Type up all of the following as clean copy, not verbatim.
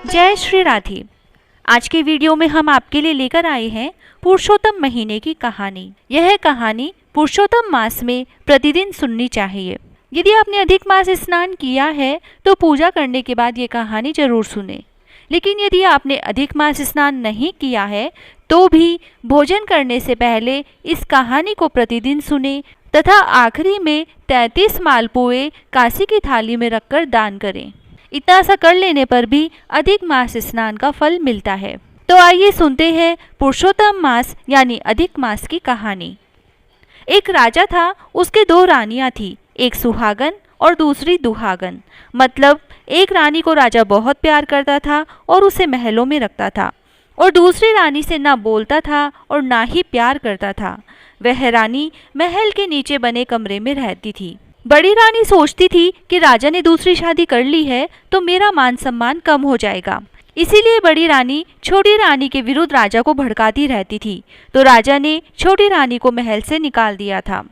जय श्री राधे। आज के वीडियो में हम आपके लिए लेकर आए हैं पुरुषोत्तम महीने की कहानी। यह कहानी पुरुषोत्तम मास में प्रतिदिन सुननी चाहिए। यदि आपने अधिक मास स्नान किया है तो पूजा करने के बाद ये कहानी जरूर सुने। लेकिन यदि आपने अधिक मास स्नान नहीं किया है तो भी भोजन करने से पहले इस कहानी को प्रतिदिन सुने तथा आखिरी में 33 मालपुए काशी की थाली में रखकर दान करें। इतना सा कर लेने पर भी अधिक मास स्नान का फल मिलता है। तो आइए सुनते हैं पुरुषोत्तम मास यानी अधिक मास की कहानी। एक राजा था, उसके 2 रानियां थी, एक सुहागन और दूसरी दुहागन। मतलब एक रानी को राजा बहुत प्यार करता था और उसे महलों में रखता था, और दूसरी रानी से ना बोलता था और ना ही प्यार करता था। वह रानी महल के नीचे बने कमरे में रहती थी। बड़ी रानी सोचती थी कि राजा ने दूसरी शादी कर ली है तो मेरा मान सम्मान कम हो जाएगा। इसीलिए बड़ी रानी छोटी रानी के विरुद्ध राजा को भड़काती रहती थी। तो राजा ने छोटी रानी को महल से निकाल दिया था।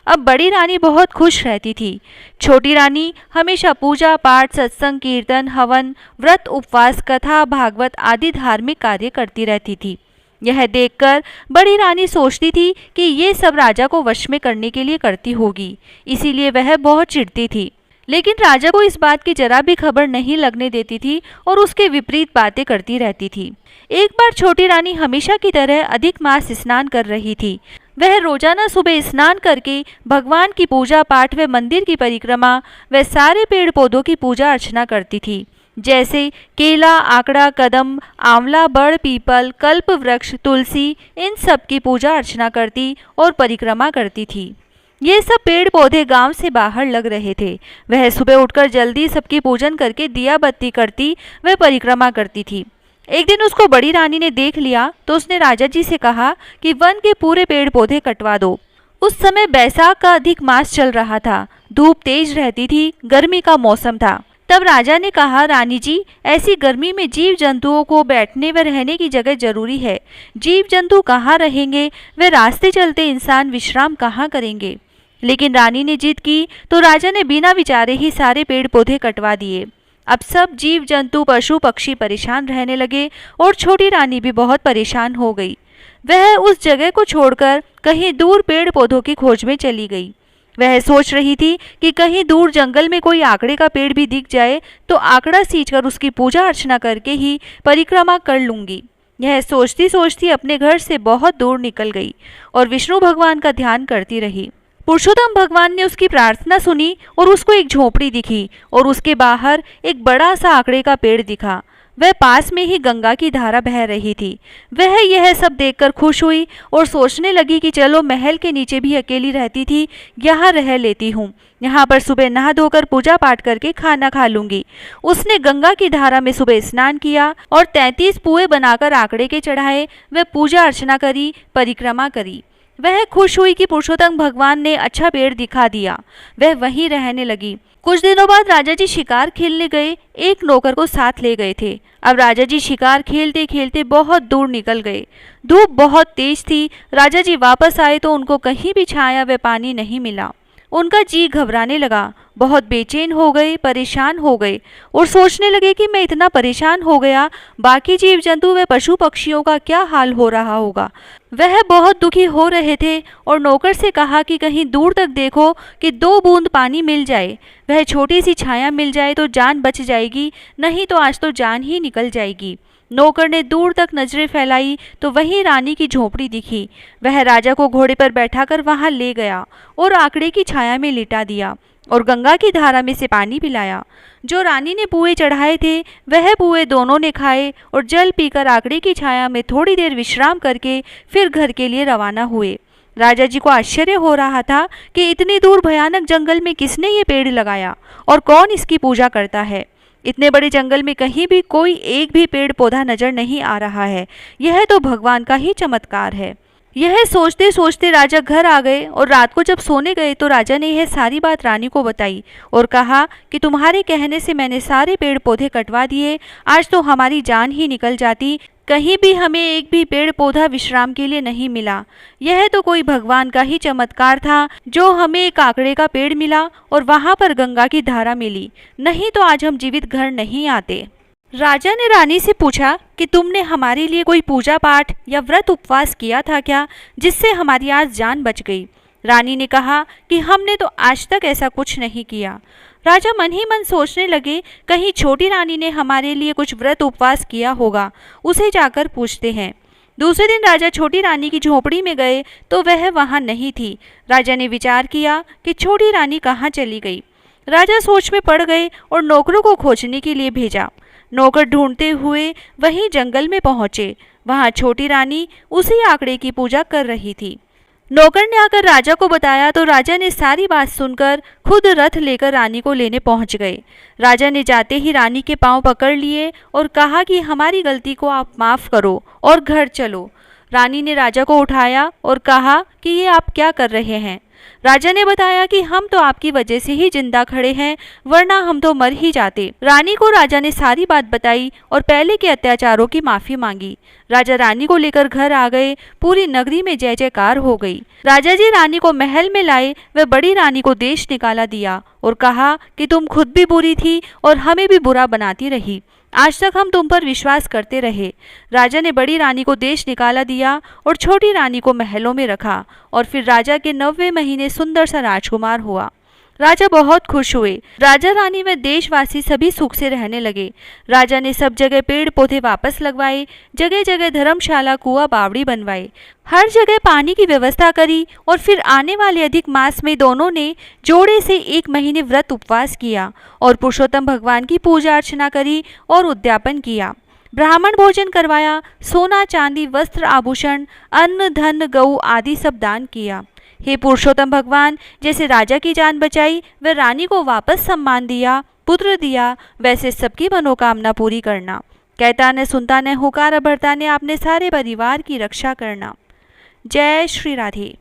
अब बड़ी रानी बहुत खुश रहती थी। छोटी रानी हमेशा पूजा पाठ, सत्संग, कीर्तन, हवन, व्रत, उपवास, कथा, भागवत आदि धार्मिक कार्य करती रहती थी। यह देखकर बड़ी रानी सोचती थी कि ये सब राजा को वश में करने के लिए करती होगी, इसीलिए वह बहुत चिढ़ती थी। लेकिन राजा को इस बात की जरा भी खबर नहीं लगने देती थी और उसके विपरीत बातें करती रहती थी। एक बार छोटी रानी हमेशा की तरह अधिक मास स्नान कर रही थी। वह रोजाना सुबह स्नान करके भगवान की पूजा पाठ व मंदिर की परिक्रमा व सारे पेड़ पौधों की पूजा अर्चना करती थी, जैसे केला, आकड़ा, कदम, आंवला, बड़, पीपल, कल्प वृक्ष, तुलसी, इन सब की पूजा अर्चना करती और परिक्रमा करती थी। ये सब पेड़ पौधे गांव से बाहर लग रहे थे। वह सुबह उठकर जल्दी सबकी पूजन करके दिया बत्ती करती व परिक्रमा करती थी। एक दिन उसको बड़ी रानी ने देख लिया तो उसने राजा जी से कहा कि वन के पूरे पेड़ पौधे कटवा दो। उस समय बैसाख का अधिक मास चल रहा था, धूप तेज रहती थी, गर्मी का मौसम था। तब राजा ने कहा, रानी जी, ऐसी गर्मी में जीव जंतुओं को बैठने व रहने की जगह जरूरी है। जीव जंतु कहाँ रहेंगे, वे रास्ते चलते इंसान विश्राम कहाँ करेंगे। लेकिन रानी ने जिद की तो राजा ने बिना विचारे ही सारे पेड़ पौधे कटवा दिए। अब सब जीव जंतु, पशु पक्षी परेशान रहने लगे और छोटी रानी भी बहुत परेशान हो गई। वह उस जगह को छोड़कर कहीं दूर पेड़ पौधों की खोज में चली गई। वह सोच रही थी कि कहीं दूर जंगल में कोई आकड़े का पेड़ भी दिख जाए तो आकड़ा सींचकर उसकी पूजा अर्चना करके ही परिक्रमा कर लूंगी। यह सोचती सोचती अपने घर से बहुत दूर निकल गई और विष्णु भगवान का ध्यान करती रही। पुरुषोत्तम भगवान ने उसकी प्रार्थना सुनी और उसको एक झोपड़ी दिखी और उसके बाहर एक बड़ा सा आकड़े का पेड़ दिखा। वह पास में ही गंगा की धारा बह रही थी। वह यह सब देखकर खुश हुई और सोचने लगी कि चलो, महल के नीचे भी अकेली रहती थी, यहाँ रह लेती हूँ। यहाँ पर सुबह नहा धोकर पूजा पाठ करके खाना खा लूंगी। उसने गंगा की धारा में सुबह स्नान किया और 33 पुए बनाकर आकड़े के चढ़ाए। वह पूजा अर्चना करी, परिक्रमा करी। वह खुश हुई कि पुरुषोत्तम भगवान ने अच्छा पेड़ दिखा दिया। वह वहीं रहने लगी। कुछ दिनों बाद राजा जी शिकार खेलने गए। एक नौकर को साथ ले गए थे। अब राजा जी शिकार खेलते खेलते बहुत दूर निकल गए। धूप बहुत तेज थी। राजा जी वापस आए तो उनको कहीं भी छाया व पानी नहीं मिला। उनका जी घबराने लगा, बहुत बेचैन हो गए, परेशान हो गए और सोचने लगे कि मैं इतना परेशान हो गया, बाकी जीव जंतु व पशु पक्षियों का क्या हाल हो रहा होगा। वह बहुत दुखी हो रहे थे और नौकर से कहा कि कहीं दूर तक देखो कि 2 बूंद पानी मिल जाए, वह छोटी सी छाया मिल जाए तो जान बच जाएगी, नहीं तो आज तो जान ही निकल जाएगी। नौकर ने दूर तक नजरें फैलाई तो वहीं रानी की झोपड़ी दिखी। वह राजा को घोड़े पर बैठाकर वहां ले गया और आकड़े की छाया में लिटा दिया और गंगा की धारा में से पानी पिलाया। जो रानी ने पुए चढ़ाए थे वह पुए दोनों ने खाए और जल पीकर आकड़े की छाया में थोड़ी देर विश्राम करके फिर घर के लिए रवाना हुए। राजा जी को आश्चर्य हो रहा था कि इतनी दूर भयानक जंगल में किसने ये पेड़ लगाया और कौन इसकी पूजा करता है। इतने बड़े जंगल में कहीं भी कोई एक भी पेड़ पौधा नजर नहीं आ रहा है। यह तो भगवान का ही चमत्कार है। यह सोचते सोचते राजा घर आ गए और रात को जब सोने गए तो राजा ने यह सारी बात रानी को बताई और कहा कि तुम्हारे कहने से मैंने सारे पेड़ पौधे कटवा दिए, आज तो हमारी जान ही निकल जाती, कहीं भी हमें एक भी पेड़ पौधा विश्राम के लिए नहीं मिला। यह तो कोई भगवान का ही चमत्कार था जो हमें एक आकड़े का पेड़ मिला और वहाँ पर गंगा की धारा मिली, नहीं तो आज हम जीवित घर नहीं आते। राजा ने रानी से पूछा कि तुमने हमारे लिए कोई पूजा पाठ या व्रत उपवास किया था क्या, जिससे हमारी आज जान बच गई। रानी ने कहा कि हमने तो आज तक ऐसा कुछ नहीं किया। राजा मन ही मन सोचने लगे, कहीं छोटी रानी ने हमारे लिए कुछ व्रत उपवास किया होगा, उसे जाकर पूछते हैं। दूसरे दिन राजा छोटी रानी की झोपड़ी में गए तो वह वहां नहीं थी। राजा ने विचार किया कि छोटी रानी कहाँ चली गई। राजा सोच में पड़ गए और नौकरों को खोजने के लिए भेजा। नौकर ढूंढते हुए वहीं जंगल में पहुंचे। वहां छोटी रानी उसी आंकड़े की पूजा कर रही थी। नौकर ने आकर राजा को बताया तो राजा ने सारी बात सुनकर खुद रथ लेकर रानी को लेने पहुंच गए। राजा ने जाते ही रानी के पांव पकड़ लिए और कहा कि हमारी गलती को आप माफ करो और घर चलो। रानी ने राजा को उठाया और कहा कि ये आप क्या कर रहे हैं। राजा ने बताया कि हम तो आपकी वजह से ही जिंदा खड़े हैं, वरना हम तो मर ही जाते। रानी को राजा ने सारी बात बताई और पहले के अत्याचारों की माफी मांगी। राजा रानी को लेकर घर आ गए। पूरी नगरी में जय जयकार हो गई। राजा जी रानी को महल में लाए व बड़ी रानी को देश निकाला दिया और कहा कि तुम खुद भी बुरी थी और हमें भी बुरा बनाती रही। आज तक हम तुम पर विश्वास करते रहे। राजा ने बड़ी रानी को देश निकाला दिया और छोटी रानी को महलों में रखा और फिर राजा के 90वें महीने सुंदर सा राजकुमार हुआ। राजा बहुत खुश हुए। राजा रानी व देशवासी सभी सुख से रहने लगे। राजा ने सब जगह पेड़ पौधे वापस लगवाए, जगह जगह धर्मशाला कुआं बावड़ी बनवाए, हर जगह पानी की व्यवस्था करी और फिर आने वाले अधिक मास में दोनों ने जोड़े से 1 महीने व्रत उपवास किया और पुरुषोत्तम भगवान की पूजा अर्चना करी और उद्यापन किया। ब्राह्मण भोजन करवाया, सोना चांदी वस्त्र आभूषण अन्न धन गऊ आदि सब दान किया। हे पुरुषोत्तम भगवान, जैसे राजा की जान बचाई व रानी को वापस सम्मान दिया, पुत्र दिया, वैसे सबकी मनोकामना पूरी करना। कहता न सुनता न हुकार भरता ने आपने सारे परिवार की रक्षा करना। जय श्री राधे।